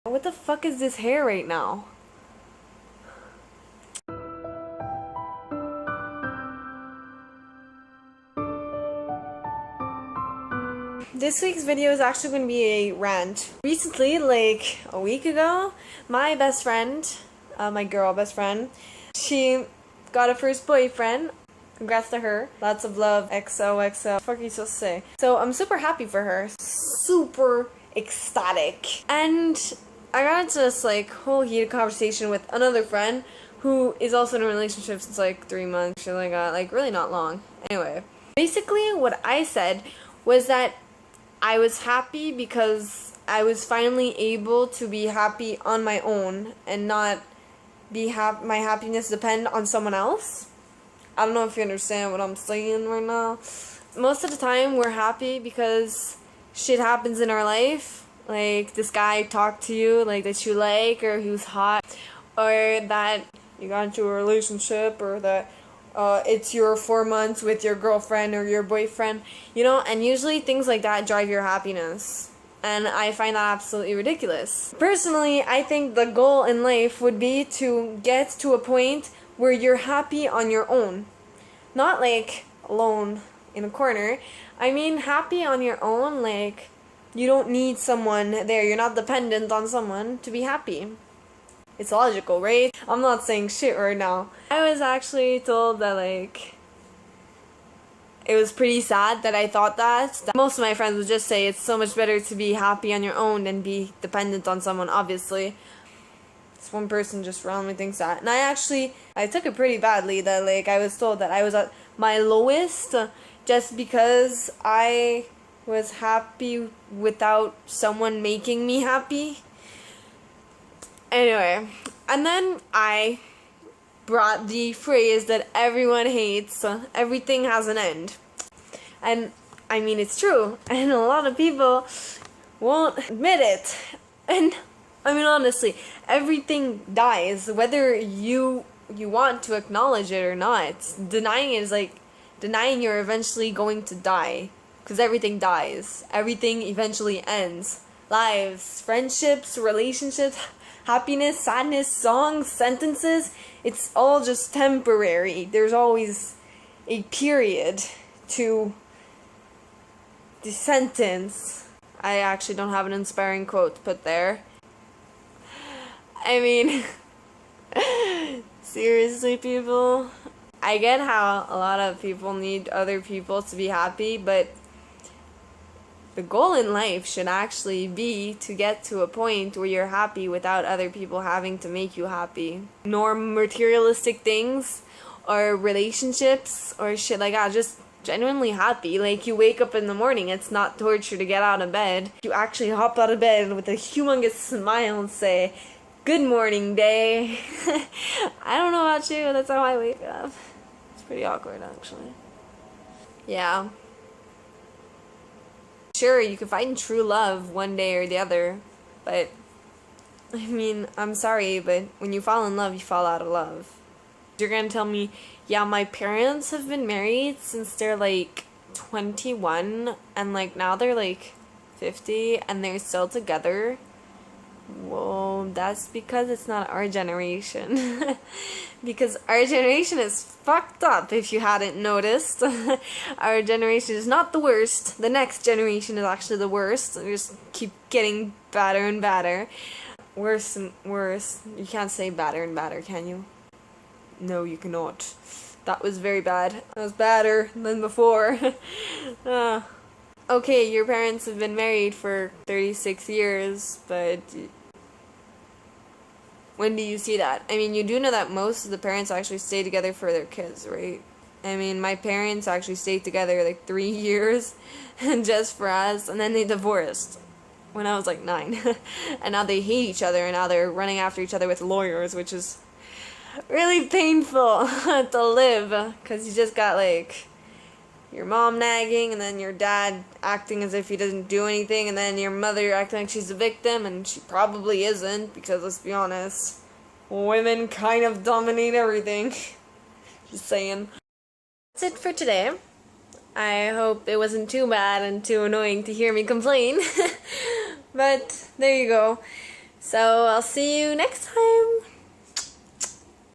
What the fuck is this hair right now? This week's video is actually going to be a rant. Recently, like a week ago, my best friend, my girl best friend, she got a first boyfriend. Congrats to her. Lots of love. XOXO. What the fuck are you supposed to say? So I'm super happy for her. Super ecstatic. And I got into this like whole heated conversation with another friend who is also in a relationship since like 3 months. She only got like really not long. Anyway, basically what I said was that I was happy because I was finally able to be happy on my own and not be my happiness depend on someone else. I don't know if you understand what I'm saying right now. Most of the time we're happy because shit happens in our life. Like this guy talked to you like that you like, or he was hot, or that you got into a relationship, or that it's your 4 months with your girlfriend or your boyfriend, you know, and usually things like that drive your happiness. And I find that absolutely ridiculous. Personally, I think the goal in life would be to get to a point where you're happy on your own. Not like alone in a corner. I mean happy on your own, like you don't need someone there. You're not dependent on someone to be happy. It's logical, right? I'm not saying shit right now. I was actually told that like it was pretty sad that I thought that. Most of my friends would just say it's so much better to be happy on your own than be dependent on someone, obviously. This one person just randomly thinks that. And I took it pretty badly that like I was told that I was at my lowest just because I was happy without someone making me happy. Anyway, and then I brought the phrase that everyone hates, everything has an end. And I mean, it's true, and a lot of people won't admit it. And I mean, honestly, everything dies, whether you want to acknowledge it or not. Denying it is like denying you're eventually going to die, because everything dies. Everything eventually ends. Lives, friendships, relationships, happiness, sadness, songs, sentences, it's all just temporary. There's always a period to the sentence. I actually don't have an inspiring quote to put there. I mean, seriously, people, I get how a lot of people need other people to be happy, but the goal in life should actually be to get to a point where you're happy without other people having to make you happy. Nor materialistic things or relationships or shit like that. Just genuinely happy. Like you wake up in the morning, it's not torture to get out of bed. You actually hop out of bed with a humongous smile and say, "Good morning, day." I don't know about you, that's how I wake up. It's pretty awkward, actually. Yeah. Sure, you can find true love one day or the other, but I mean, I'm sorry, but when you fall in love, you fall out of love. You're gonna tell me, yeah, my parents have been married since they're like 21, and like now they're like 50, and they're still together. Well, that's because it's not our generation. Because our generation is fucked up, if you hadn't noticed. Our generation is not the worst. The next generation is actually the worst. We just keep getting badder and badder. Worse and worse. You can't say badder and badder, can you? No, you cannot. That was very bad. That was badder than before. Okay, your parents have been married for 36 years, but when do you see that? I mean, you do know that most of the parents actually stay together for their kids, right? I mean, my parents actually stayed together like 3 years just for us, and then they divorced when I was like 9. And now they hate each other, and now they're running after each other with lawyers, which is really painful to live, because you just got like your mom nagging, and then your dad acting as if he doesn't do anything, and then your mother acting like she's a victim, and she probably isn't, because let's be honest, women kind of dominate everything. Just saying. That's it for today. I hope it wasn't too bad and too annoying to hear me complain. But there you go. So I'll see you next time.